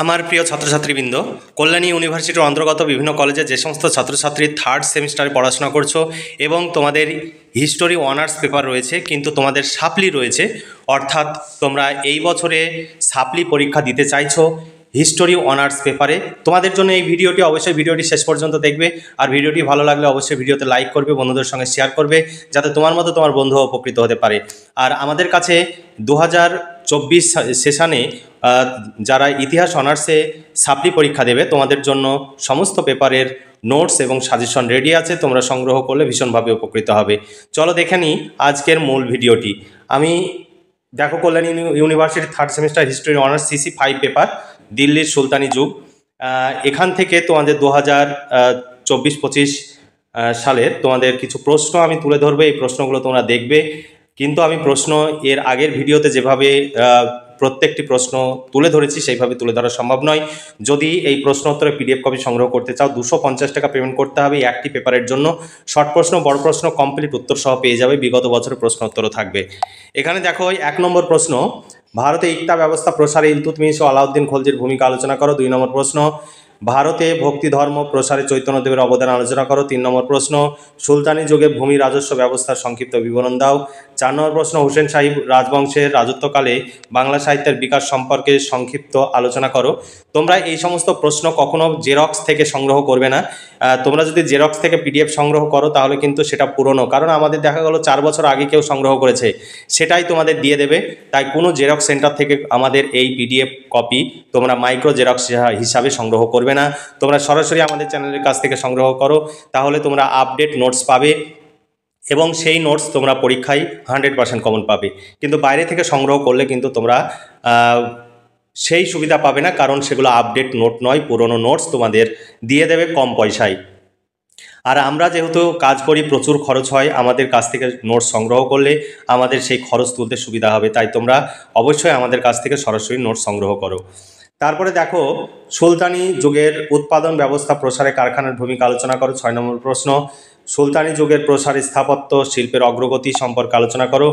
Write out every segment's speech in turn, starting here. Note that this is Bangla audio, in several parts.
আমার প্রিয় ছাত্রছাত্রীবৃন্দ, কল্যাণী ইউনিভার্সিটির অন্তর্গত বিভিন্ন কলেজে যে সমস্ত ছাত্রছাত্রী থার্ড সেমিস্টারে পড়াশোনা করছো এবং তোমাদের হিস্টোরি অনার্স পেপার রয়েছে কিন্তু তোমাদের সাপ্লি রয়েছে, অর্থাৎ তোমরা এই বছরে সাপ্লি পরীক্ষা দিতে চাইছো হিস্টোরি অনার্স পেপারে, তোমাদের জন্য এই ভিডিওটি অবশ্যই ভিডিওটি শেষ পর্যন্ত দেখবে। আর ভিডিওটি ভালো লাগলে অবশ্যই ভিডিওতে লাইক করবে, বন্ধুদের সঙ্গে শেয়ার করবে, যাতে তোমার মতো তোমার বন্ধু উপকৃত হতে পারে। আর আমাদের কাছে 2024 সেশনে যারা ইতিহাস অনার্সে সাপ্লি পরীক্ষা দেবে তোমাদের জন্য সমস্ত পেপারের নোটস এবং সাজেশন রেডি আছে, তোমরা সংগ্রহ করলে ভীষণভাবে উপকৃত হবে। চলো দেখে নিই আজকের মূল ভিডিওটি। আমি দেখো, Kalyani university third semester history honours CC 5 paper, দিল্লির সুলতানি যুগ। এখান থেকে তোমাদের 2024-25 সালের তোমাদের কিছু প্রশ্ন আমি তুলে ধরবো, এই প্রশ্নগুলো তোমরা দেখবে। কিন্তু আমি প্রশ্ন এর আগের ভিডিওতে যেভাবে প্রত্যেকটি প্রশ্ন তুলে ধরেছি সেইভাবে তুলে ধরা সম্ভব নয়। যদি এই প্রশ্ন উত্তরে PDF কপি সংগ্রহ করতে চাও 250 টাকা পেমেন্ট করতে হবে একটি পেপারের জন্য। শর্ট প্রশ্ন, বড় প্রশ্ন কমপ্লিট উত্তর সহ পেয়ে যাবে, বিগত বছরের প্রশ্ন উত্তরও থাকবে। এখানে দেখো 1 নম্বর প্রশ্ন, ভারতে ইকতা ব্যবস্থা প্রসারে ইলতুৎমিশ ও আলাউদ্দিন খলজির ভূমিকা আলোচনা করো। 2 নম্বর প্রশ্ন, ভারতে ভক্তি ধর্ম প্রসারে চৈতন্যদেবের অবদান আলোচনা করো। 3 নম্বর প্রশ্ন, সুলতানি যুগে ভূমি রাজস্ব ব্যবস্থার সংক্ষিপ্ত বিবরণ দাও। 4 নম্বর প্রশ্ন, হুসেন শাহী রাজবংশের রাজত্বকালে বাংলা সাহিত্যের বিকাশ সম্পর্কে সংক্ষিপ্ত আলোচনা করো। তোমরা এই সমস্ত প্রশ্ন কখনো জেরক্স থেকে সংগ্রহ করবে না। তোমরা যদি জেরক্স থেকে PDF সংগ্রহ করো তাহলে কিন্তু সেটা পুরনো, কারণ আমাদের দেখা গেল 4 বছর আগে কেউ সংগ্রহ করেছে, সেটাই তোমাদের দিয়ে দেবে। তাই কোনো জেরক্স সেন্টার থেকে আমাদের এই PDF কপি তোমরা মাইক্রো জেরক্স হিসাবে সংগ্রহ করবে না, তোমরা সরাসরি আমাদের চ্যানেলের কাছ থেকে সংগ্রহ করো, তাহলে তোমরা আপডেট নোটস পাবে এবং সেই নোটস তোমরা পরীক্ষায় 100% কমন পাবে। কিন্তু বাইরে থেকে সংগ্রহ করলে কিন্তু তোমরা সেই সুবিধা পাবে না, কারণ সেগুলো আপডেট নোট নয়, পুরনো নোটস তোমাদের দিয়ে দেবে কম পয়সায়। আর আমরা যেহেতু কাজ করি, প্রচুর খরচ হয়, আমাদের কাছ থেকে নোটস সংগ্রহ করলে আমাদের সেই খরচ তুলতে সুবিধা হবে। তাই তোমরা অবশ্যই আমাদের কাছ থেকে সরাসরি নোটস সংগ্রহ করো। তারপরে দেখো, সুলতানি যুগের উৎপাদন ব্যবস্থা প্রসারে কারখানার ভূমিকা আলোচনা করো। 6 নম্বর প্রশ্ন, সুলতানি যুগের প্রসার স্থাপত্য শিল্পের অগ্রগতি সম্পর্কে আলোচনা করো।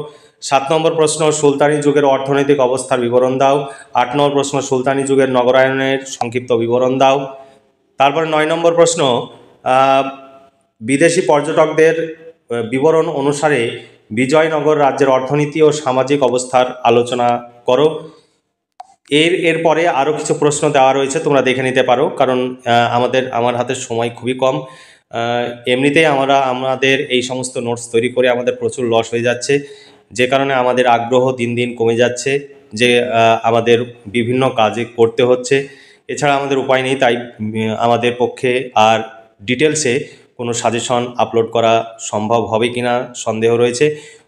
7 নম্বর প্রশ্ন, সুলতানি যুগের অর্থনৈতিক অবস্থার বিবরণ দাও। 8 নম্বর প্রশ্ন, সুলতানি যুগের নগরায়নের সংক্ষিপ্ত বিবরণ দাও। তারপরে 9 নম্বর প্রশ্ন, বিদেশি পর্যটকদের বিবরণ অনুসারে বিজয়নগর রাজ্যের অর্থনীতি ও সামাজিক অবস্থার আলোচনা করো। এরপরে আরও কিছু প্রশ্ন দেওয়া রয়েছে, তোমরা দেখে নিতে পারো, কারণ আমার হাতে সময় খুবই কম। এমনিতেই আমাদের এই সমস্ত নোটস তৈরি করে আমাদের প্রচুর লস হয়ে যাচ্ছে, যে কারণে আমাদের আগ্রহ দিন দিন কমে যাচ্ছে, যে আমাদের বিভিন্ন কাজে করতে হচ্ছে, এছাড়া আমাদের উপায় নেই। তাই আমাদের পক্ষে আর ডিটেলসে কোনো সাজেশন আপলোড করা সম্ভব হবে কিনা সন্দেহ রয়েছে।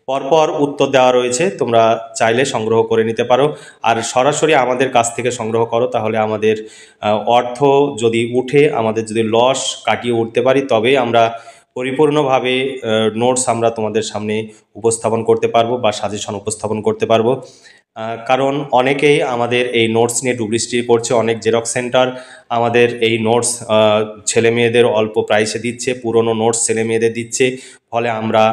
পরপর উত্তর দেওয়া রয়েছে, তোমরা চাইলে সংগ্রহ করে নিতে পারো। আর সরাসরি আমাদের কাছ থেকে সংগ্রহ করো, তাহলে আমাদের অর্থ যদি উঠে, আমাদের যদি লস কাটিয়ে উঠতে পারি, তবে আমরা পরিপূর্ণভাবে নোটস আমরা তোমাদের সামনে উপস্থাপন করতে পারবো বা সাজেশন উপস্থাপন করতে পারবো। কারণ অনেকেই আমাদের এই নোটস নিয়ে ডুপ্লিসিটি করছে, অনেক জেরক্স সেন্টার আমাদের এই নোটস ছেলে মেয়েদের অল্প প্রাইসে দিচ্ছে, পুরনো নোটস ছেলে মেয়েদের দিচ্ছে, ফলে আমরা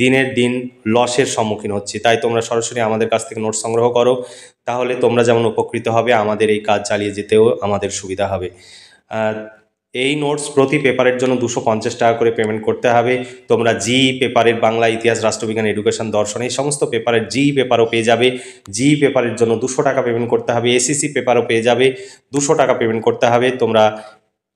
দিনের দিন লসের সম্মুখীন হচ্ছি। তাই তোমরা সরাসরি আমাদের কাছ থেকে নোটস সংগ্রহ করো, তাহলে তোমরা যেমন উপকৃত হবে, আমাদের এই কাজ চালিয়ে যেতেও আমাদের সুবিধা হবে। এই নোটস প্রতি পেপারের জন্য 250 টাকা করে পেমেন্ট করতে হবে। তোমরা জি পেপারের বাংলা, ইতিহাস, রাষ্ট্রবিজ্ঞান, এডুকেশন, দর্শন এই সমস্ত পেপারের জি পেপারও পেয়ে যাবে। জি পেপারের জন্য 200 টাকা পেমেন্ট করতে হবে। SCC পেপারও পেয়ে যাবে, 200 টাকা পেমেন্ট করতে হবে। তোমরা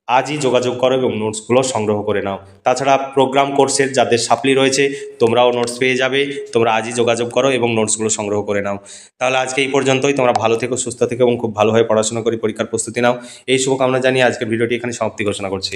আজই যোগাযোগ করো এবং নোটসগুলো সংগ্রহ করে নাও। তাছাড়া প্রোগ্রাম কোর্সের যাদের সাপ্লি রয়েছে, তোমরাও নোটস পেয়ে যাবে। তোমরা আজই যোগাযোগ করো এবং নোটসগুলো সংগ্রহ করে নাও। তাহলে আজকে এই পর্যন্তই। তোমরা ভালো থেকো, সুস্থ থেকো এবং খুব ভালোভাবে পড়াশোনা করে পরীক্ষার প্রস্তুতি নাও। এই শুভকামনা জানিয়ে আজকের ভিডিওটি এখানে সমাপ্তি ঘোষণা করছি।